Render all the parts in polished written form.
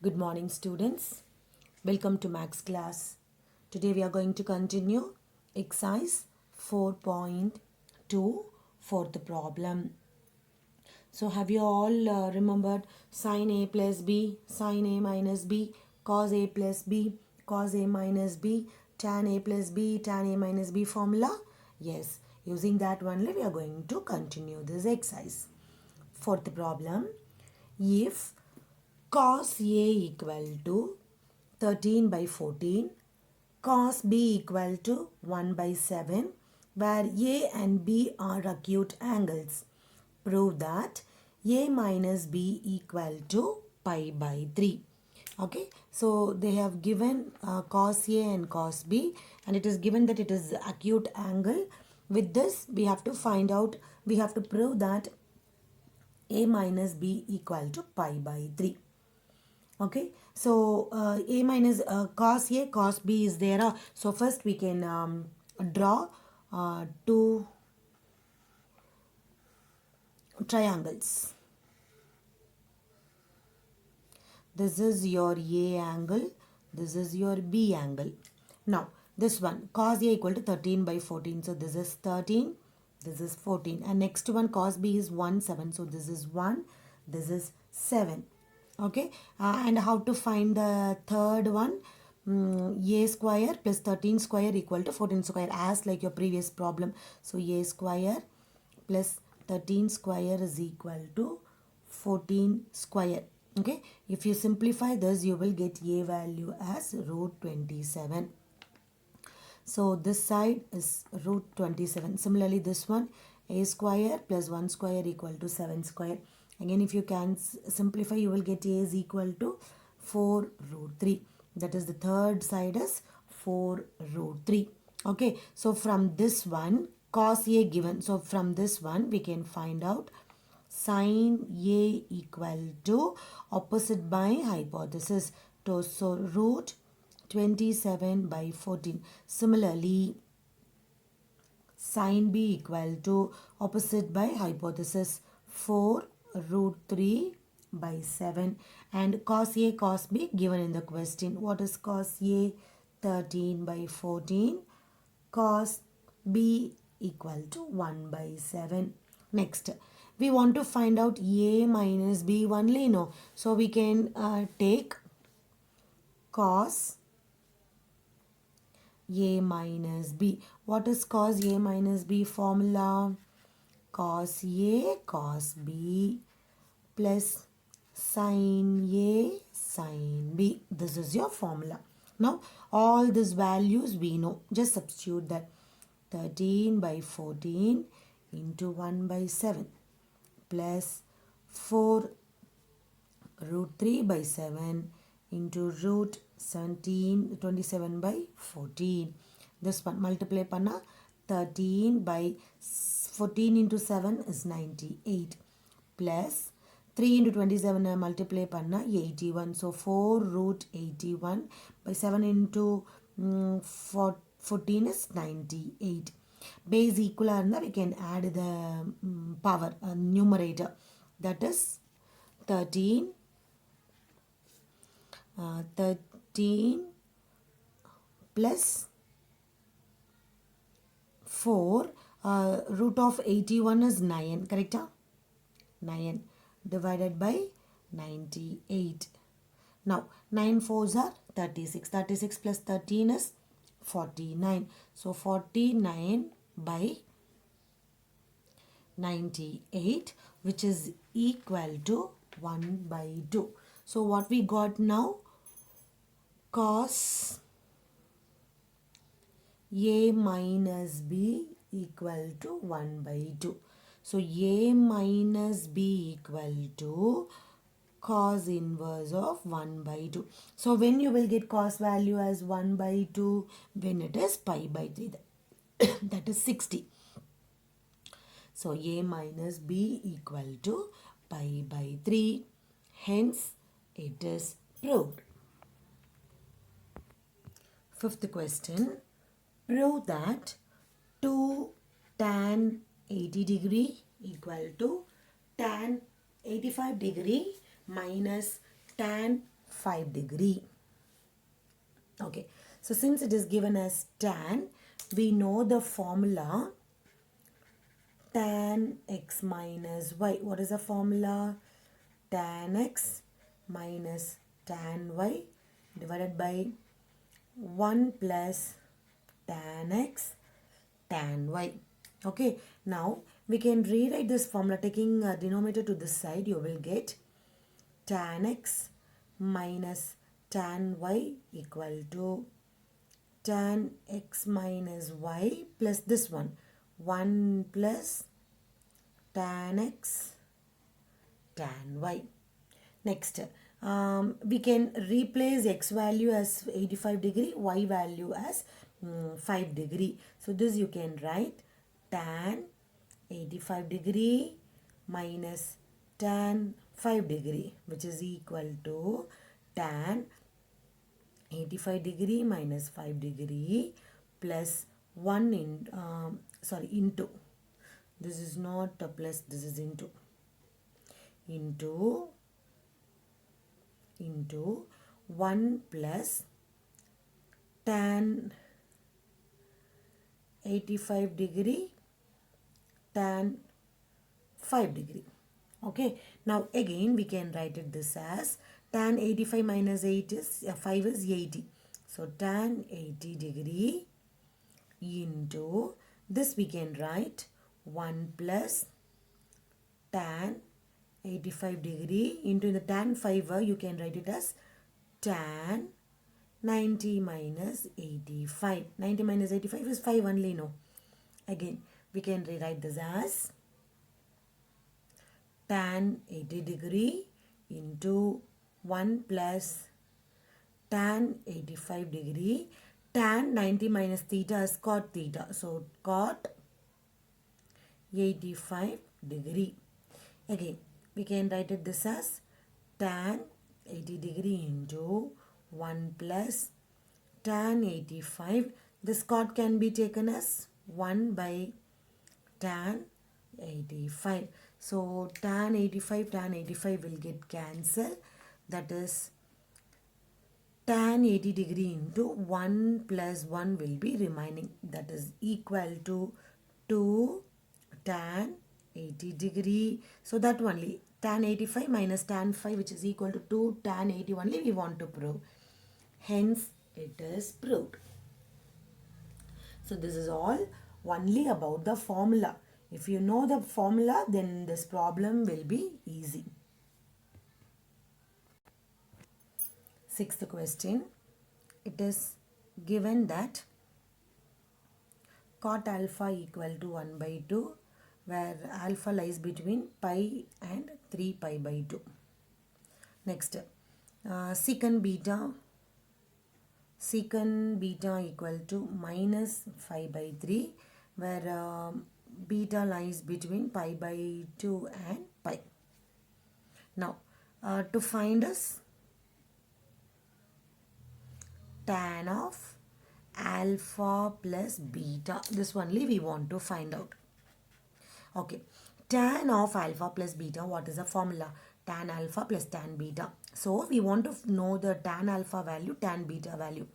Good morning, students. Welcome to Max class. Today we are going to continue exercise 4.2 for the problem. So have you all remembered sin A plus B, sin A minus B, cos A plus B, cos A minus B, tan A plus B, tan A minus B formula? Yes, using that only we are going to continue this exercise. For the problem, if cos A equal to 13 by 14, cos B equal to 1 by 7, where A and B are acute angles. Prove that A minus B equal to pi by 3. Okay, so they have given cos A and cos B, and it is given that it is acute angle. With this, we have to prove that A minus B equal to pi by 3. Okay, so A minus cos A, cos B is there. So first we can draw two triangles. This is your A angle, this is your B angle. Now this one cos A equal to 13 by 14. So this is 13, this is 14. And next one cos B is 1, 7. So this is 1, this is 7. Okay, and how to find the third one? A square plus 13 square equal to 14 square, as like your previous problem. So A square plus 13 square is equal to 14 square. Okay, if you simplify this, you will get A value as root 27. So this side is root 27. Similarly, this one, A square plus 1 square equal to 7 square. Again, if you can simplify, you will get A is equal to 4 root 3. That is, the third side is 4 root 3. Okay, so from this one, cos A given. So from this one, we can find out sin A equal to opposite by hypothesis. So root 27 by 14. Similarly, sin B equal to opposite by hypothesis 4 root 3 by 7. And cos A, cos B given in the question. What is cos A? 13 by 14. Cos B equal to 1 by 7. Next, we want to find out A minus B only. No. So we can take cos A minus B. What is cos A minus B formula? Cos A cos B plus sin A sin B. This is your formula. Now all these values we know. Just substitute that. 13 by 14 into 1 by 7 plus 4 root 3 by 7 into root 27 by 14. This one multiply panna 13 by 14 into 7 is 98 plus 3 into 27 multiply panna 81. So 4 root 81 by 7 into 14 is 98. Base equal and we can add the power numerator, that is 13 plus 4 root of 81 is 9, correct? 9 divided by 98. Now 9 fours are 36. 36 plus 13 is 49. So 49 by 98, which is equal to 1 by 2. So what we got now? Cos A minus B equal to 1 by 2. So A minus B equal to cos inverse of 1 by 2. So when you will get cos value as 1 by 2? When it is pi by 3. That is 60. So A minus B equal to pi by 3. Hence it is proved. Fifth question. Prove that 2 tan 80 degree equal to tan 85 degree minus tan 5 degree. Okay, so since it is given as tan, we know the formula tan x minus y. What is the formula? Tan x minus tan y divided by 1 plus tan x tan y. Okay, now we can rewrite this formula taking denominator to this side. You will get tan x minus tan y equal to tan x minus y plus this one 1 plus tan x tan y. Next, we can replace x value as 85 degree, y value as 5 degree. So this you can write tan 85 degree minus tan 5 degree, which is equal to tan 85 degree minus 5 degree plus 1 in into, this is not a plus, this is into 1 plus tan 85 degree tan 5 degree. Okay, now again we can write it this as tan 85 minus 8 is 5 is 80. So tan 80 degree into this we can write 1 plus tan 85 degree into the tan 5 you can write it as tan 90 minus 85. 90 minus 85 is 5 only, no. Again we can rewrite this as tan 80 degree into 1 plus tan 85 degree. Tan 90 minus theta is cot theta. So cot 85 degree. Again we can write it this as tan 80 degree into 1 plus tan 85. This cot can be taken as 1 by tan 85. So tan 85 will get cancelled. That is tan 80 degree into 1 plus 1 will be remaining. That is equal to 2 tan 80 degree. So that only tan 85 minus tan 5 which is equal to 2 tan 80 only we want to prove. Hence it is proved. So this is all only about the formula. If you know the formula, then this problem will be easy. Sixth question. It is given that cot alpha equal to 1 by 2, where alpha lies between pi and 3 pi by 2. Next, secant beta equal to minus 5 by 3, where beta lies between pi by 2 and pi. Now, to find us tan of alpha plus beta, this only we want to find out. Okay, tan of alpha plus beta, what is the formula? Tan alpha plus tan beta. So we want to know the tan alpha value, tan beta value,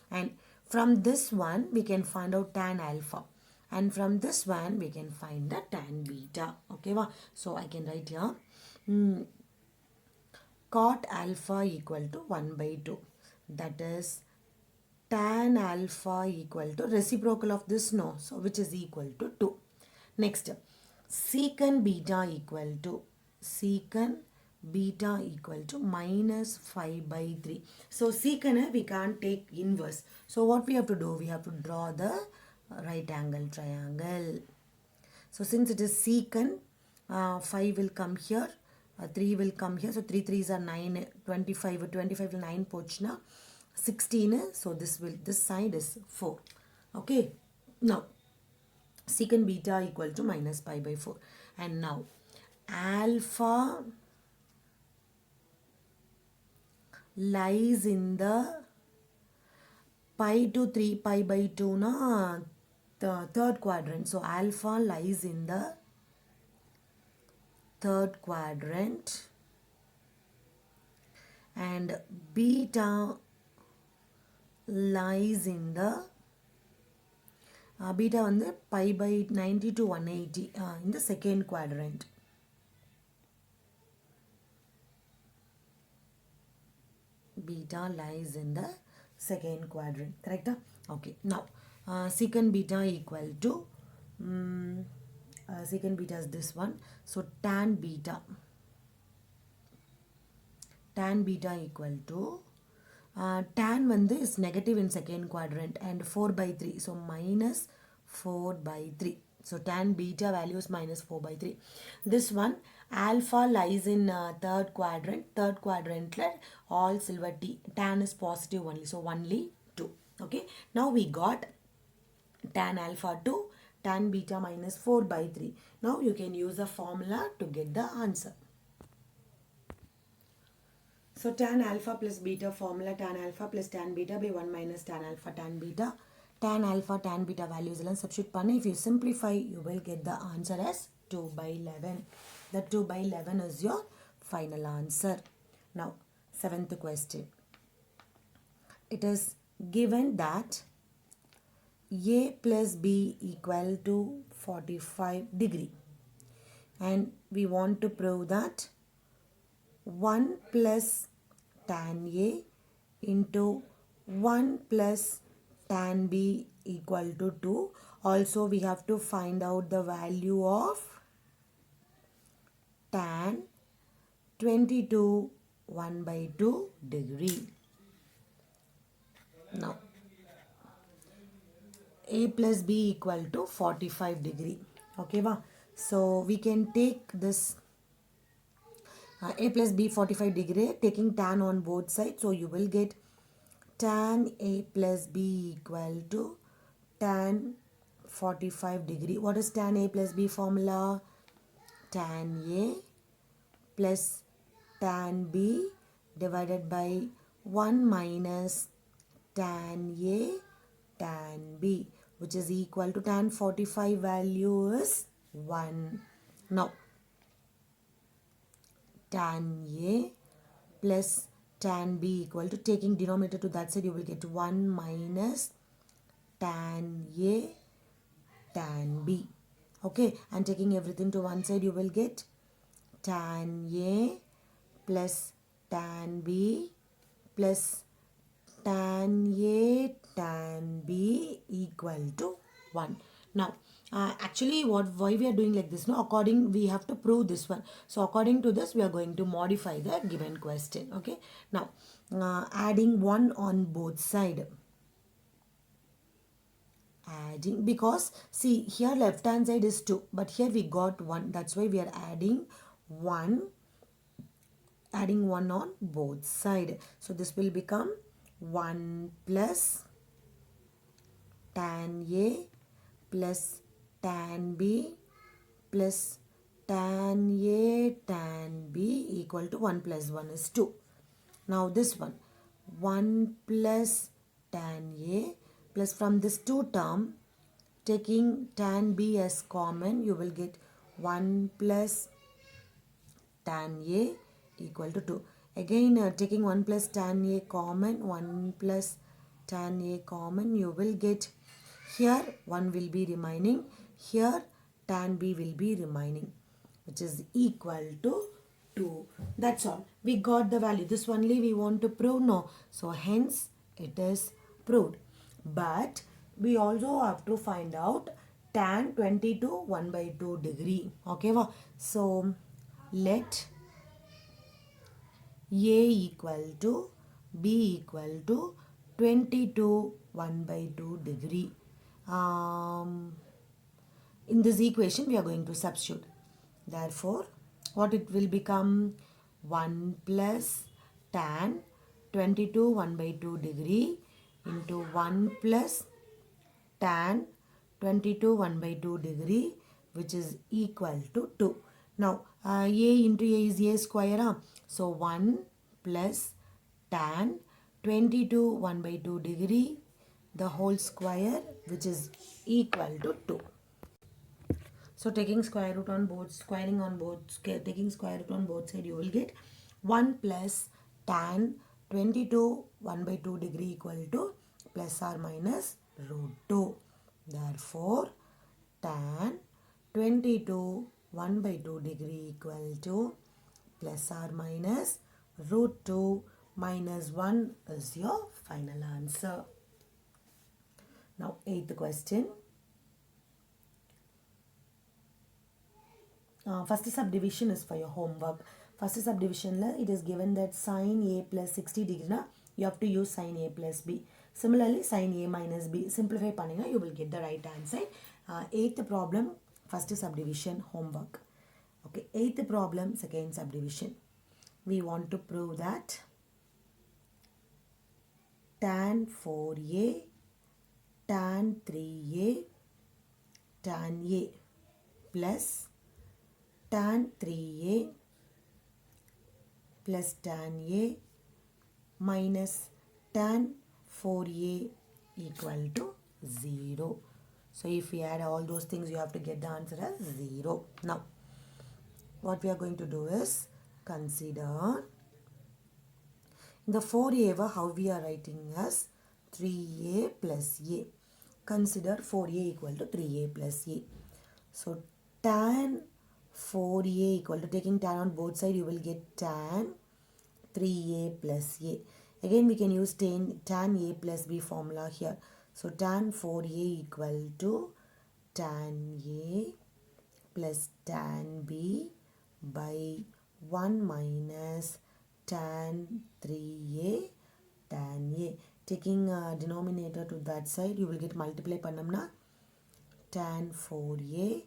and from this one we can find out tan alpha, and from this one we can find the tan beta. Okay, so I can write here cot alpha equal to 1 by 2, that is tan alpha equal to reciprocal of this, no, so which is equal to 2. Next, secant beta equal to minus 5 by 3. So secant we can't take inverse. So what we have to do? We have to draw the right angle triangle. So since it is secant, 5 will come here, 3 will come here. So 3 3s are 9, 25 will 9 pochna 16. So this side is 4. Okay. Now secant beta equal to minus pi by 4. And now alpha lies in the pi to 3 pi by 2 na the third quadrant. So alpha lies in the third quadrant and beta lies in the beta வந்து pi by 90 to 180 in the second quadrant. Beta lies in the second quadrant, correct? Okay, now secant beta equal to secant beta is this one, so tan beta equal to tan வந்து is negative in second quadrant and 4 by 3, so minus 4 by 3. So tan beta value is minus 4 by 3. This one alpha lies in third quadrant. Third quadrant all silver T. Tan is positive only, so only 2. Okay, now we got tan alpha 2, tan beta minus 4 by 3. Now you can use the formula to get the answer. So tan alpha plus beta formula, tan alpha plus tan beta by 1 minus tan alpha tan beta. Tan alpha tan beta values எல்லாம் substitute பண்ணி, if you simplify, you will get the answer as 2 by 11. The 2 by 11 is your final answer. Now, 7th question. It is given that A plus B equal to 45 degree. And we want to prove that 1 plus tan A into 1 plus tan B equal to 2. Also, we have to find out the value of tan 22 1 by 2 degree. Now, A plus B equal to 45 degree. Okay, va? So, we can take this A plus B 45 degree, taking tan on both sides. So, you will get tan A plus B equal to tan 45 degree. What is tan A plus B formula? Tan A plus tan B divided by 1 minus tan A tan B, which is equal to tan 45 value is 1. Now, tan A plus tan B equal to, taking denominator to that side, you will get 1 minus tan A tan B. Okay, and taking everything to one side, you will get tan A plus tan B plus tan A tan B equal to 1. Now, actually why we are doing like this, no? According, we have to prove this one. So according to this, we are going to modify the given question. Okay, now adding 1 on both side. Adding, because see here left hand side is 2, but here we got 1. That's why we are adding 1 on both side. So this will become 1 plus tan A plus tan B plus tan A tan B equal to 1 plus 1 is 2. Now this one, 1 plus tan A plus, from this 2 term, taking tan B as common, you will get 1 plus tan A equal to 2. Again, taking 1 plus tan A common, 1 plus tan A common, you will get, here 1 will be remaining, here tan B will be remaining, which is equal to 2. That's all. We got the value. This only we want to prove, no? So hence it is proved. But we also have to find out tan 22 1 by 2 degree. Okay, so let A equal to B equal to 22 1 by 2 degree. In this equation, we are going to substitute. Therefore, what it will become? 1 plus tan 22 1 by 2 degree into 1 plus tan 22 1 by 2 degree, which is equal to 2. Now, A into A is A square. So, 1 plus tan 22 1 by 2 degree, the whole square, which is equal to 2. So, taking square root on both, taking square root on both side, you will get 1 plus tan 22 1 by 2 degree equal to plus or minus root 2. Therefore, tan 22 1 by 2 degree equal to plus or minus root 2 minus 1 is your final answer. Now, 8th question. First subdivision is for your homework. First subdivision, it is given that sine A plus 60 degree, na, you have to use sine A plus B. Similarly, sine A minus B. Simplify panninga, you will get the right answer. 8th problem, first subdivision, homework. Okay, 8th problem, second subdivision. We want to prove that tan 4A, tan 3A, tan A plus tan 3A plus tan A minus tan 4A equal to 0. So if we add all those things, you have to get the answer as 0. Now, what we are going to do is consider the 4A, how we are writing as 3A plus A. Consider 4A equal to 3A plus A. So tan 4A equal to, taking tan on both sides, you will get tan 3A plus A. Again, we can use tan A plus B formula here. So tan 4A equal to tan A plus tan B by 1 minus tan 3A tan A. Taking denominator to that side, you will get multiply pannamna tan 4A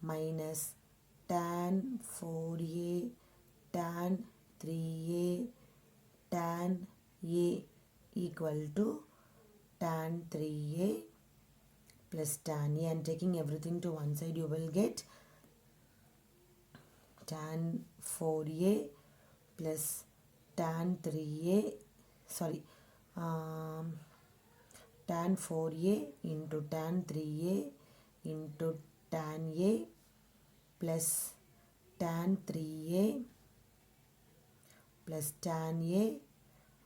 minus tan 4A tan 3A tan A equal to tan 3A plus tan A, and taking everything to one side, you will get tan 4A plus tan 3A, tan 4A into tan 3A into tan A plus tan 3A plus tan A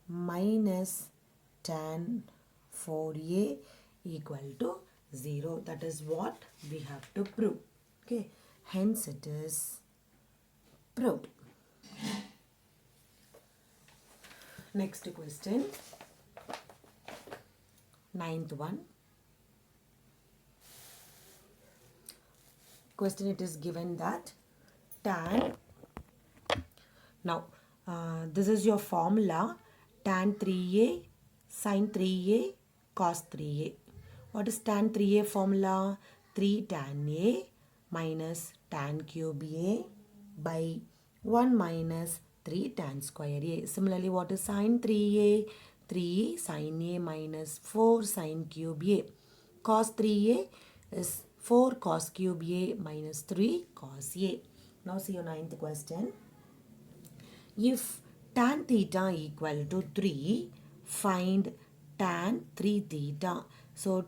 minus tan 4A equal to 0. That is what we have to prove. Okay, hence it is proved. Next question, 9th one. Question, it is given that tan, now this is your formula, tan 3A sin 3A cos 3A. What is tan 3A formula? 3 tan A minus tan cube A by 1 minus 3 tan square A. Similarly, what is sin 3A? 3 sin A minus 4 sin cube A. Cos 3A is 4 cos cube A minus 3 cos A. Now see your 9th question. If tan theta equal to 3, find tan 3 theta. So,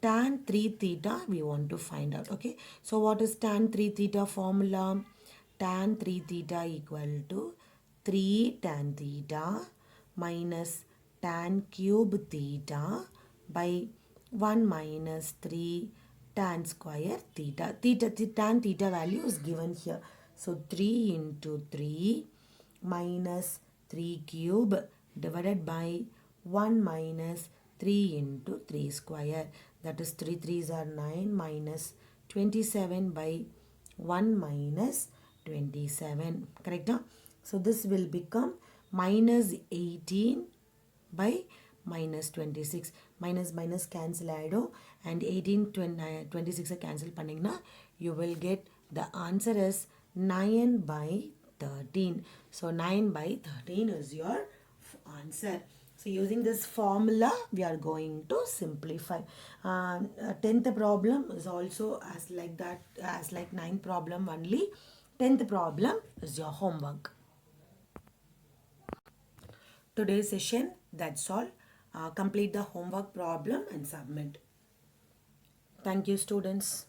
tan 3 theta we want to find out. Okay. So, what is tan 3 theta formula? Tan 3 theta equal to 3 tan theta minus tan cube theta by 1 minus 3 tan square theta. Tan theta value is given here. So 3 into 3 minus 3 cube divided by 1 minus 3 into 3 square. That is 3 3s are 9 minus 27 by 1 minus 27. Correct? Huh? So this will become minus 18 by minus 26. Minus cancel aado and 18 26 cancel panningna, you will get the answer is 9 by 13. So 9 by 13 is your answer. So using this formula, we are going to simplify. 10th problem is also as like that, as like 9th problem only. 10th problem is your homework. Today's session, that's all. Complete the homework problem and submit. Thank you, students.